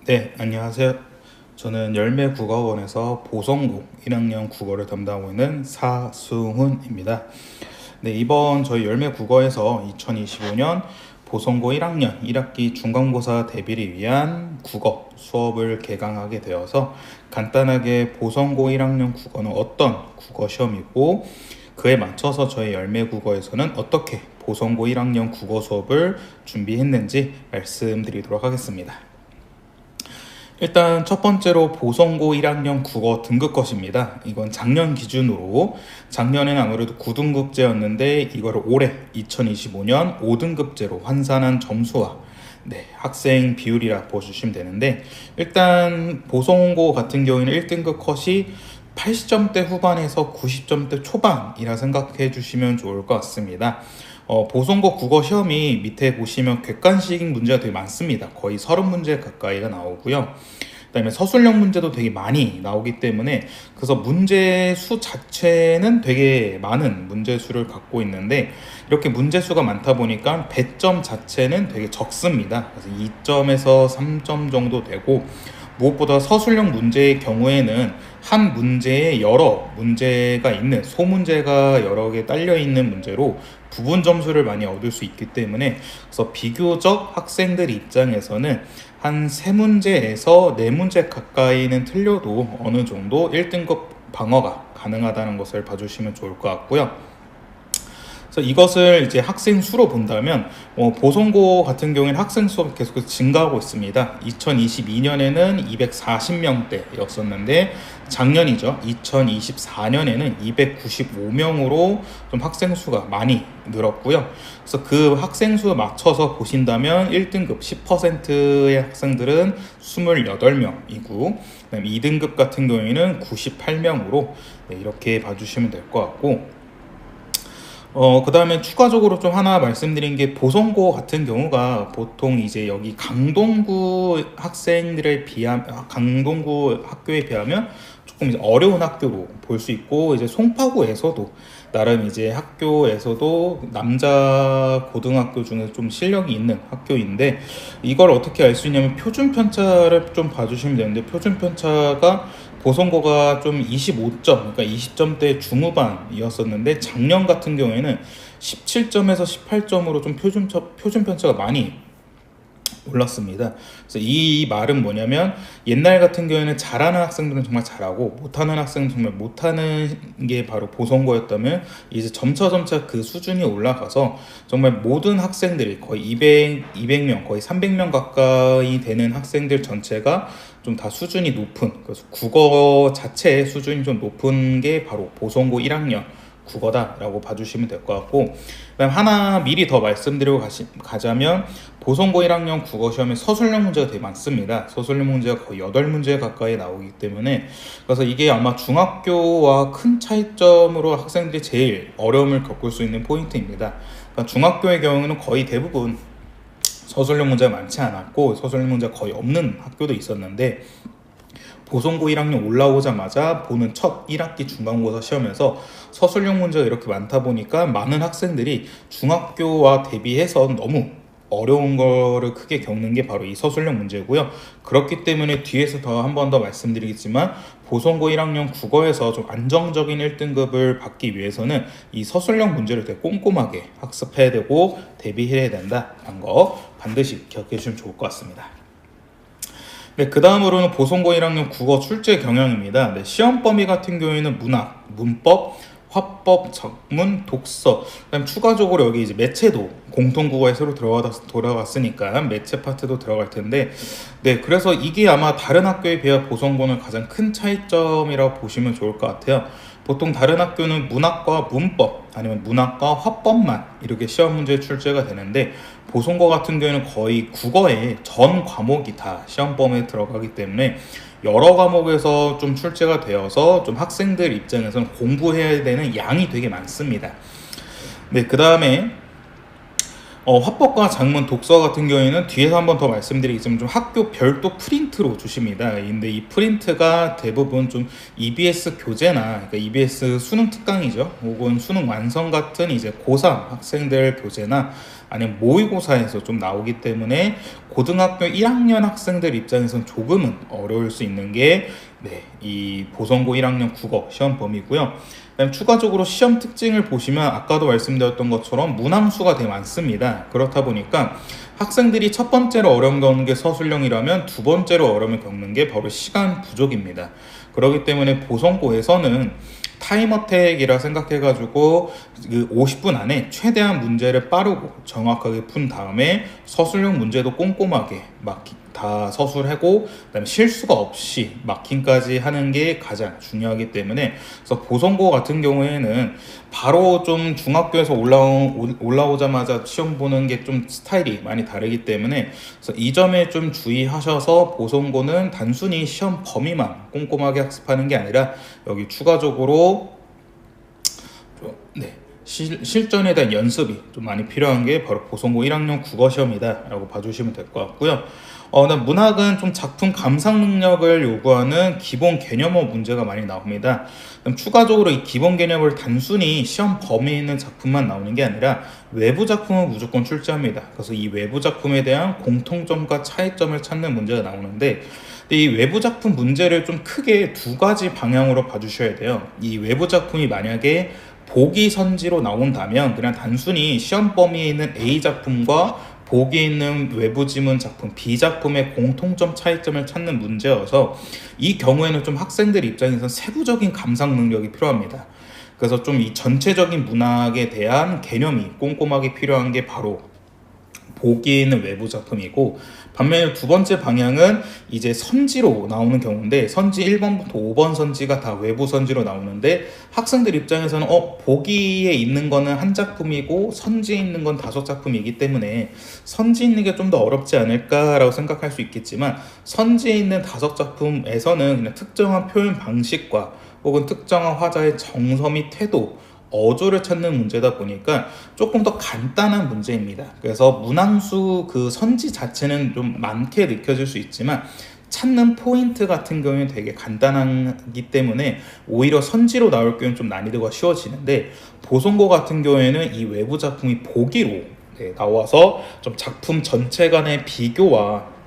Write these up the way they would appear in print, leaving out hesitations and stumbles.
네, 안녕하세요. 저는 열매국어원에서 보성고 1학년 국어를 담당하고 있는 사승훈입니다. 네, 이번 저희 열매국어에서 2025년 보성고 1학년 1학기 중간고사 대비를 위한 국어 수업을 개강하게 되어서 간단하게 보성고 1학년 국어는 어떤 국어 시험이고 그에 맞춰서 저희 열매국어에서는 어떻게 보성고 1학년 국어 수업을 준비했는지 말씀드리도록 하겠습니다. 일단 첫 번째로 보성고 1학년 국어 등급컷입니다. 이건 작년 기준으로 작년에는 아무래도 9등급제였는데 이거를 올해 2025년 5등급제로 환산한 점수와 학생 비율이라 보시면 되는데, 일단 보성고 같은 경우에는 1등급 컷이 80점대 후반에서 90점대 초반이라 생각해 주시면 좋을 것 같습니다. 보성고 국어 시험이 밑에 보시면 객관식 문제가 되게 많습니다. 거의 30문제 가까이가 나오고요. 그다음에 서술형 문제도 되게 많이 나오기 때문에 그래서 문제 수 자체는 되게 많은 문제 수를 갖고 있는데, 이렇게 문제 수가 많다 보니까 배점 자체는 되게 적습니다. 그래서 2점에서 3점 정도 되고, 무엇보다 서술형 문제의 경우에는 한 문제에 여러 문제가 있는, 소문제가 여러 개 딸려 있는 문제로 부분 점수를 많이 얻을 수 있기 때문에, 그래서 비교적 학생들 입장에서는 한 3문제에서 4문제 가까이는 틀려도 어느 정도 1등급 방어가 가능하다는 것을 봐주시면 좋을 것 같고요. 그래서 이것을 이제 학생 수로 본다면, 보성고 같은 경우에는 학생 수가 계속 증가하고 있습니다. 2022년에는 240명대였었는데 작년이죠. 2024년에는 295명으로 좀 학생 수가 많이 늘었고요. 그래서 그 학생 수에 맞춰서 보신다면 1등급 10%의 학생들은 28명이고, 그다음에 2등급 같은 경우에는 98명으로 이렇게 봐주시면 될 것 같고, 그 다음에 추가적으로 좀 하나 말씀드린 게, 보성고 같은 경우가 보통 이제 여기 강동구 학생들에 비하면, 강동구 학교에 비하면 조금 이제 어려운 학교로 볼 수 있고, 이제 송파구에서도 나름 이제 학교에서도 남자 고등학교 중에 좀 실력이 있는 학교인데, 이걸 어떻게 알 수 있냐면 표준 편차를 좀 봐주시면 되는데, 표준 편차가 보성고가 좀 25점, 그러니까 20점대 중후반이었었는데 작년 같은 경우에는 17점에서 18점으로 좀 표준 편차가 많이 올랐습니다. 그래서 이 말은 뭐냐면, 옛날 같은 경우에는 잘하는 학생들은 정말 잘하고 못하는 학생은 정말 못하는 게 바로 보성고였다면, 이제 점차 그 수준이 올라가서 정말 모든 학생들이 거의 200명, 거의 300명 가까이 되는 학생들 전체가 좀 다 수준이 높은, 그래서 국어 자체의 수준이 좀 높은 게 바로 보성고 1학년 국어다라고 봐주시면 될 것 같고, 그다음 하나 미리 더 말씀드리고 가자면, 보성고 1학년 국어 시험에 서술형 문제가 되게 많습니다. 서술형 문제가 거의 8문제 가까이 나오기 때문에, 그래서 이게 아마 중학교와 큰 차이점으로 학생들이 제일 어려움을 겪을 수 있는 포인트입니다. 그러니까 중학교의 경우는 거의 대부분 서술형 문제가 많지 않았고 서술형 문제가 거의 없는 학교도 있었는데, 보성고 1학년 올라오자마자 보는 첫 1학기 중간고사 시험에서 서술형 문제가 이렇게 많다 보니까 많은 학생들이 중학교와 대비해서 너무 어려운 거를 크게 겪는 게 바로 이 서술형 문제고요. 그렇기 때문에 뒤에서 더 한 번 더 말씀드리겠지만, 보성고 1학년 국어에서 좀 안정적인 1등급을 받기 위해서는 이 서술형 문제를 되게 꼼꼼하게 학습해야 되고 대비해야 된다는 거 반드시 기억해 주시면 좋을 것 같습니다. 네, 그 다음으로는 보성고 1학년 국어 출제 경향입니다. 시험 범위 같은 경우에는 문학, 문법, 화법, 작문, 독서, 그다음 추가적으로 여기 이제 매체도 공통국어에 새로 돌아갔으니까 매체 파트도 들어갈 텐데, 그래서 이게 아마 다른 학교에 비해 보성고는 가장 큰 차이점이라고 보시면 좋을 것 같아요. 보통 다른 학교는 문학과 문법 아니면 문학과 화법만 이렇게 시험 문제 출제가 되는데, 보성고 같은 경우에는 거의 국어의 전 과목이 다 시험 범위에 들어가기 때문에 여러 과목에서 좀 출제가 되어서 좀 학생들 입장에서는 공부해야 되는 양이 되게 많습니다. 그 다음에 화법과 작문, 독서 같은 경우에는 뒤에서 한 번 더 말씀드리겠지만 좀 학교 별도 프린트로 주십니다. 근데 이 프린트가 대부분 좀 EBS 교재나, 그러니까 EBS 수능 특강이죠, 혹은 수능 완성 같은 이제 고3 학생들 교재나 아니면 모의고사에서 좀 나오기 때문에 고등학교 1학년 학생들 입장에서는 조금은 어려울 수 있는 게 이 보성고 1학년 국어 시험 범위고요. 그다음 추가적으로 시험 특징을 보시면 아까도 말씀드렸던 것처럼 문항수가 되게 많습니다. 그렇다 보니까 학생들이 첫 번째로 어려움 겪는 게 서술형이라면 두 번째로 어려움을 겪는 게 바로 시간 부족입니다. 그렇기 때문에 보성고에서는 타임어택이라 생각해가지고 그 50분 안에 최대한 문제를 빠르고 정확하게 푼 다음에 서술형 문제도 꼼꼼하게 다 서술하고 그다음에 실수가 없이 마킹까지 하는 게 가장 중요하기 때문에, 그래서 보성고 같은 경우에는 바로 좀 중학교에서 올라오자마자 시험 보는 게 좀 스타일이 많이 다르기 때문에, 그래서 이 점에 좀 주의하셔서 보성고는 단순히 시험 범위만 꼼꼼하게 학습하는 게 아니라 여기 추가적으로 실전에 대한 연습이 좀 많이 필요한 게 바로 보성고 1학년 국어 시험이다 라고 봐주시면 될 것 같고요. 문학은 좀 작품 감상 능력을 요구하는 기본 개념어 문제가 많이 나옵니다. 그럼 추가적으로 이 기본 개념을 단순히 시험 범위에 있는 작품만 나오는 게 아니라 외부 작품은 무조건 출제합니다. 그래서 이 외부 작품에 대한 공통점과 차이점을 찾는 문제가 나오는데, 이 외부 작품 문제를 좀 크게 두 가지 방향으로 봐주셔야 돼요. 이 외부 작품이 만약에 보기 선지로 나온다면 그냥 단순히 시험 범위에 있는 A 작품과 보기에 있는 외부 지문 작품 B 작품의 공통점 차이점을 찾는 문제여서 이 경우에는 좀 학생들 입장에서 세부적인 감상 능력이 필요합니다. 그래서 좀 이 전체적인 문학에 대한 개념이 꼼꼼하게 필요한 게 바로 보기에 있는 외부 작품이고, 반면에 두 번째 방향은 이제 선지로 나오는 경우인데, 선지 1번부터 5번 선지가 다 외부 선지로 나오는데 학생들 입장에서는 보기에 있는 거는 한 작품이고 선지에 있는 건 5작품이기 때문에 선지 있는 게 좀 더 어렵지 않을까라고 생각할 수 있겠지만, 선지에 있는 5작품에서는 그냥 특정한 표현 방식과 혹은 특정한 화자의 정서 및 태도, 어조를 찾는 문제다 보니까 조금 더 간단한 문제입니다. 그래서 문항수 그 선지 자체는 좀 많게 느껴질 수 있지만 찾는 포인트 같은 경우는 되게 간단하기 때문에 오히려 선지로 나올 경우는 좀 난이도가 쉬워지는데, 보성고 같은 경우에는 이 외부 작품이 보기로 나와서 좀 작품 전체 간의 비교와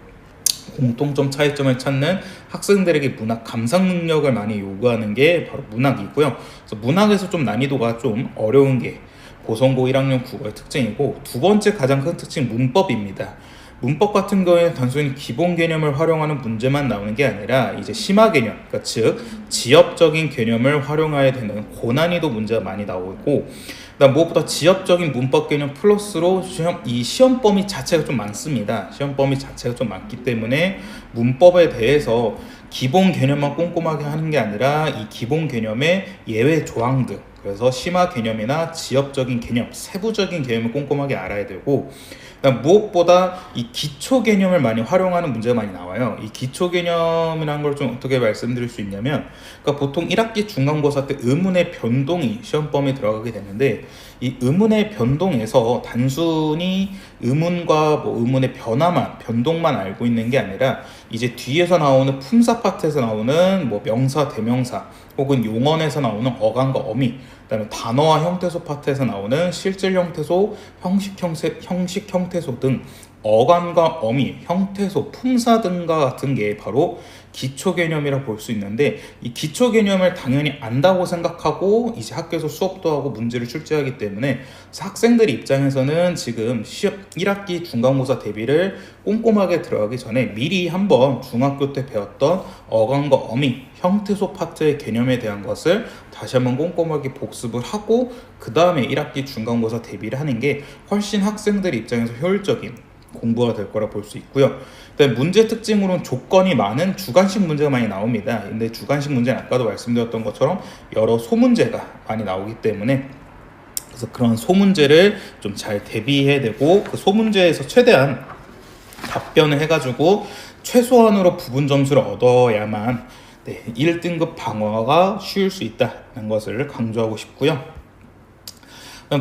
공통점 차이점을 찾는 학생들에게 문학 감상 능력을 많이 요구하는 게 바로 문학이고요. 그래서 문학에서 좀 난이도가 좀 어려운 게 보성고 1학년 국어의 특징이고, 두 번째 가장 큰 특징 문법입니다. 문법 같은 경우에는 단순히 기본 개념을 활용하는 문제만 나오는 게 아니라 이제 심화 개념, 그러니까 즉 지엽적인 개념을 활용해야 되는 고난이도 문제가 많이 나오고, 그다음 무엇보다 지엽적인 문법 개념 플러스로 이 시험 범위 자체가 좀 많습니다. 시험 범위 자체가 좀 많기 때문에 문법에 대해서 기본 개념만 꼼꼼하게 하는 게 아니라 이 기본 개념의 예외 조항 등, 그래서 심화 개념이나 지엽적인 개념, 세부적인 개념을 꼼꼼하게 알아야 되고, 무엇보다 이 기초 개념을 많이 활용하는 문제가 많이 나와요. 이 기초 개념이라는 걸 좀 어떻게 말씀드릴 수 있냐면, 그러니까 보통 1학기 중간고사 때 의문의 변동이 시험 범위에 들어가게 되는데, 이 의문의 변동에서 단순히 의문과 의문의 변동만 알고 있는 게 아니라 이제 뒤에서 나오는 품사 파트에서 나오는 명사, 대명사 혹은 용언에서 나오는 어감과 어미, 그다음에 단어와 형태소 파트에서 나오는 실질 형태소, 형식 형태소 등 어감과 어미, 형태소, 품사 등과 같은 게 바로 기초 개념이라 볼 수 있는데, 이 기초 개념을 당연히 안다고 생각하고 이제 학교에서 수업도 하고 문제를 출제하기 때문에 학생들 입장에서는 지금 1학기 중간고사 대비를 꼼꼼하게 들어가기 전에 미리 한번 중학교 때 배웠던 어감과 어미, 형태소 파트의 개념에 대한 것을 다시 한번 꼼꼼하게 복습을 하고 그 다음에 1학기 중간고사 대비를 하는 게 훨씬 학생들 입장에서 효율적인 공부가 될 거라 볼 수 있고요. 문제 특징으로는 조건이 많은 주관식 문제가 많이 나옵니다. 근데 주관식 문제는 아까도 말씀드렸던 것처럼 여러 소문제가 많이 나오기 때문에, 그래서 그런 소문제를 좀 잘 대비해야 되고, 그 소문제에서 최대한 답변을 해가지고 최소한으로 부분 점수를 얻어야만 1등급 방어가 쉬울 수 있다는 것을 강조하고 싶고요.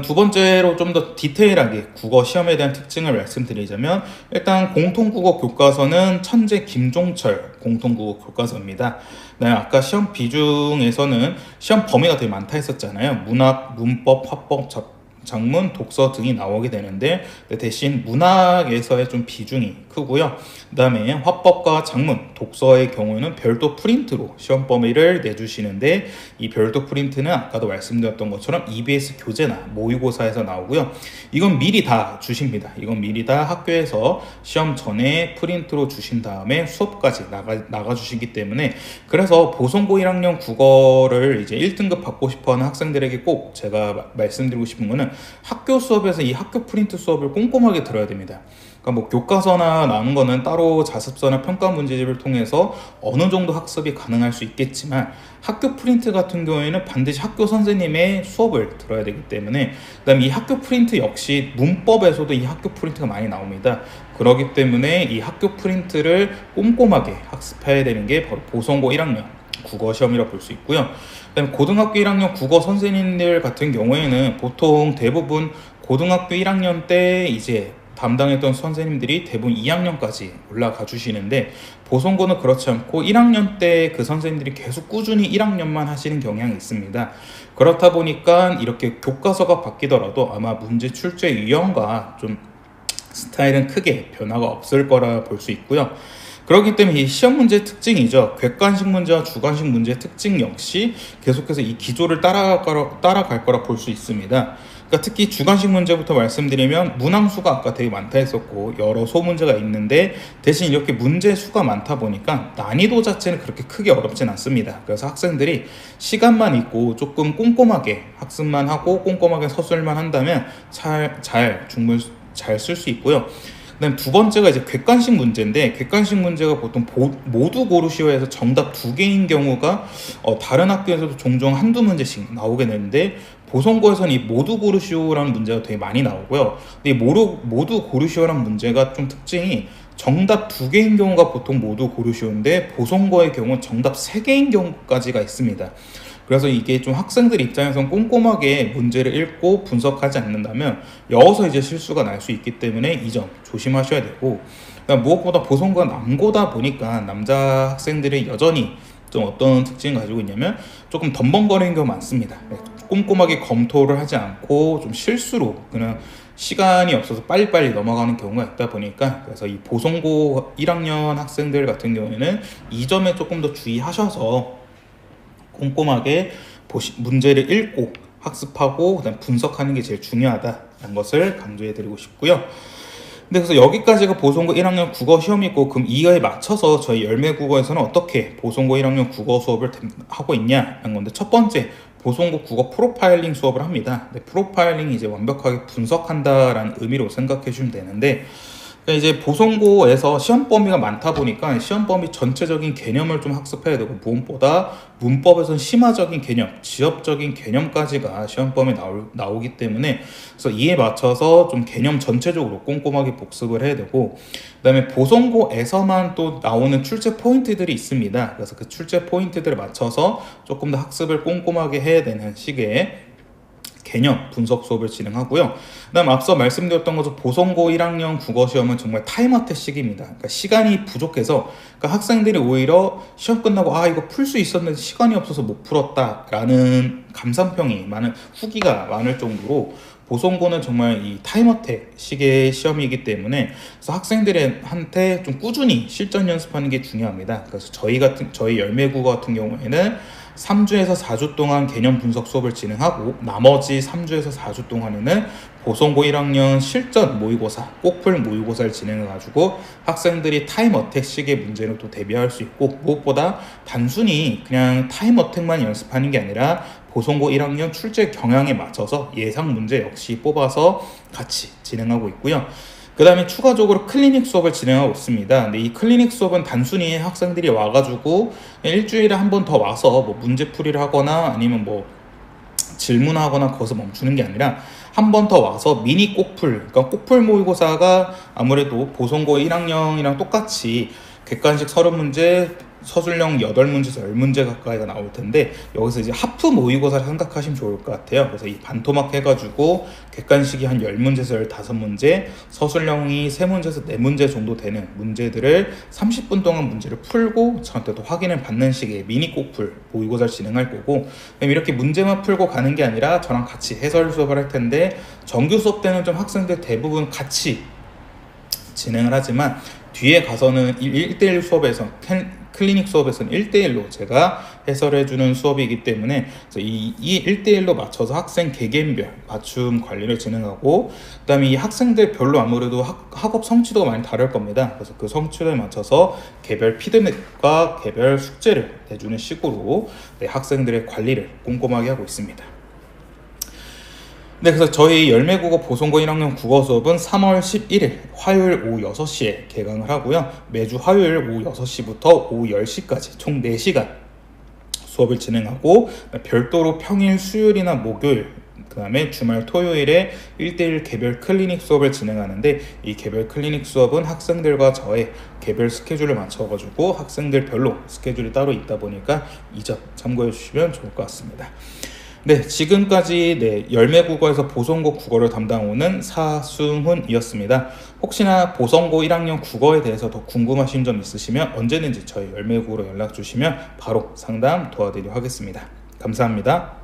두 번째로 좀 더 디테일하게 국어 시험에 대한 특징을 말씀드리자면, 일단 공통국어 교과서는 천재 김종철 공통국어 교과서입니다. 아까 시험 비중에서는 시험 범위가 되게 많다 했었잖아요. 문학, 문법, 화법, 장문, 독서 등이 나오게 되는데 대신 문학에서의 좀 비중이 크고요. 그 다음에 화법과 장문, 독서의 경우에는 별도 프린트로 시험 범위를 내주시는데 이 별도 프린트는 아까도 말씀드렸던 것처럼 EBS 교재나 모의고사에서 나오고요. 이건 미리 다 주십니다. 이건 미리 다 학교에서 시험 전에 프린트로 주신 다음에 수업까지 나가 주시기 때문에 그래서 보성고 1학년 국어를 이제 1등급 받고 싶어하는 학생들에게 꼭 제가 말씀드리고 싶은 거는 학교 수업에서 이 학교 프린트 수업을 꼼꼼하게 들어야 됩니다. 그러니까 뭐 교과서나 나온 거는 따로 자습서나 평가 문제집을 통해서 어느 정도 학습이 가능할 수 있겠지만 학교 프린트 같은 경우에는 반드시 학교 선생님의 수업을 들어야 되기 때문에 그다음에 이 학교 프린트 역시 문법에서도 이 학교 프린트가 많이 나옵니다. 그렇기 때문에 이 학교 프린트를 꼼꼼하게 학습해야 되는 게 바로 보성고 1학년 국어 시험이라고 볼 수 있고요. 그다음에 고등학교 1학년 국어 선생님들 같은 경우에는 보통 대부분 고등학교 1학년 때 이제 담당했던 선생님들이 대부분 2학년까지 올라가 주시는데 보성고는 그렇지 않고 1학년 때 그 선생님들이 계속 꾸준히 1학년만 하시는 경향이 있습니다. 그렇다 보니까 이렇게 교과서가 바뀌더라도 아마 문제 출제 유형과 좀 스타일은 크게 변화가 없을 거라 볼 수 있고요. 그렇기 때문에 이 시험 문제의 특징이죠. 객관식 문제와 주관식 문제의 특징 역시 계속해서 이 기조를 따라갈 거라 볼 수 있습니다. 그러니까 특히 주관식 문제부터 말씀드리면 문항수가 아까 되게 많다 했었고 여러 소문제가 있는데 대신 이렇게 문제 수가 많다 보니까 난이도 자체는 그렇게 크게 어렵진 않습니다. 그래서 학생들이 시간만 있고 조금 꼼꼼하게 학습만 하고 꼼꼼하게 서술만 한다면 충분히 잘 쓸 수 있고요. 그다음 두 번째가 이제 객관식 문제인데 객관식 문제가 보통 모두 고르시오에서 정답 2개인 경우가 다른 학교에서도 종종 한두 문제씩 나오게 되는데 보성고에서는 이 모두 고르시오라는 문제가 되게 많이 나오고요. 근데 이 모두 고르시오라는 문제가 좀 특징이 정답 2개인 경우가 보통 모두 고르시오인데 보성고의 경우는 정답 3개인 경우까지가 있습니다. 그래서 이게 좀 학생들 입장에서는 꼼꼼하게 문제를 읽고 분석하지 않는다면 여기서 이제 실수가 날 수 있기 때문에 이 점 조심하셔야 되고 그러니까 무엇보다 보성고가 남고다 보니까 남자 학생들이 여전히 좀 어떤 특징을 가지고 있냐면 조금 덤벙거리는 경우가 많습니다. 꼼꼼하게 검토를 하지 않고 좀 실수로 그냥 시간이 없어서 빨리빨리 넘어가는 경우가 있다 보니까 그래서 이 보성고 1학년 학생들 같은 경우에는 이 점에 조금 더 주의하셔서 꼼꼼하게 문제를 읽고 학습하고 그다음 분석하는 게 제일 중요하다는 것을 강조해 드리고 싶고요. 근데 그래서 여기까지가 보성고 1학년 국어 시험이고 그럼 이거에 맞춰서 저희 열매국어에서는 어떻게 보성고 1학년 국어 수업을 하고 있냐는 건데 첫 번째 보성고 국어 프로파일링 수업을 합니다. 프로파일링이 이제 완벽하게 분석한다라는 의미로 생각해 주시면 되는데 이제 보성고에서 시험 범위가 많다 보니까 시험 범위 전체적인 개념을 좀 학습해야 되고 무엇보다 문법에서는 심화적인 개념, 지엽적인 개념까지가 시험 범위에 나오기 때문에 그래서 이에 맞춰서 좀 개념 전체적으로 꼼꼼하게 복습을 해야 되고 그다음에 보성고에서만 또 나오는 출제 포인트들이 있습니다. 그래서 그 출제 포인트들을 맞춰서 조금 더 학습을 꼼꼼하게 해야 되는 시기에 개념 분석 수업을 진행하고요. 그다음 앞서 말씀드렸던 것처럼 보성고 1학년 국어 시험은 정말 타임어택 시기입니다. 그러니까 시간이 부족해서 그러니까 학생들이 오히려 시험 끝나고 이거 풀 수 있었는데 시간이 없어서 못 풀었다라는 감상평이 많은 후기가 많을 정도로 보성고는 정말 이 타임어택 시기의 시험이기 때문에 그래서 학생들한테 좀 꾸준히 실전 연습하는 게 중요합니다. 그래서 저희 열매국어 같은 경우에는 3주에서 4주 동안 개념 분석 수업을 진행하고 나머지 3주에서 4주 동안에는 보성고 1학년 실전 모의고사, 꼭풀 모의고사를 진행해가지고 학생들이 타임 어택 식의 문제를 또 대비할 수 있고 무엇보다 단순히 그냥 타임 어택만 연습하는 게 아니라 보성고 1학년 출제 경향에 맞춰서 예상 문제 역시 뽑아서 같이 진행하고 있고요. 그 다음에 추가적으로 클리닉 수업을 진행하고 있습니다. 근데 이 클리닉 수업은 단순히 학생들이 와가지고 일주일에 한 번 더 와서 뭐 문제풀이를 하거나 아니면 뭐 질문하거나 거기서 멈추는 게 아니라 한 번 더 와서 미니 꼭풀, 그러니까 꼭풀 모의고사가 아무래도 보성고 1학년이랑 똑같이 객관식 서른 문제 서술형 8문제에서 10문제 가까이가 나올 텐데, 여기서 이제 하프 모의고사를 생각하시면 좋을 것 같아요. 그래서 이 반토막 해가지고 객관식이 한 10문제에서 15문제, 서술형이 3문제에서 4문제 정도 되는 문제들을 30분 동안 문제를 풀고 저한테 또 확인을 받는 식의 미니 꼭풀 모의고사를 진행할 거고, 이렇게 문제만 풀고 가는 게 아니라 저랑 같이 해설 수업을 할 텐데, 정규 수업 때는 좀 학생들 대부분 같이 진행을 하지만 뒤에 가서는 1대1 수업에서 클리닉 수업에서는 1대1로 제가 해설해주는 수업이기 때문에 이 1대1로 맞춰서 학생 개개인별 맞춤 관리를 진행하고, 그 다음에 이 학생들 별로 아무래도 학업 성취도가 많이 다를 겁니다. 그래서 그 성취도에 맞춰서 개별 피드백과 개별 숙제를 내주는 식으로 학생들의 관리를 꼼꼼하게 하고 있습니다. 네, 그래서 저희 열매국어 보성고 1학년 국어 수업은 3월 11일 화요일 오후 6시에 개강을 하고요. 매주 화요일 오후 6시부터 오후 10시까지 총 4시간 수업을 진행하고, 별도로 평일 수요일이나 목요일, 그 다음에 주말 토요일에 1대1 개별 클리닉 수업을 진행하는데, 이 개별 클리닉 수업은 학생들과 저의 개별 스케줄을 맞춰가지고 학생들별로 스케줄이 따로 있다 보니까 이 점 참고해 주시면 좋을 것 같습니다. 네, 지금까지 열매국어에서 보성고 국어를 담당하는 사승훈이었습니다. 혹시나 보성고 1학년 국어에 대해서 더 궁금하신 점 있으시면 언제든지 저희 열매국어로 연락 주시면 바로 상담 도와드리도록 하겠습니다. 감사합니다.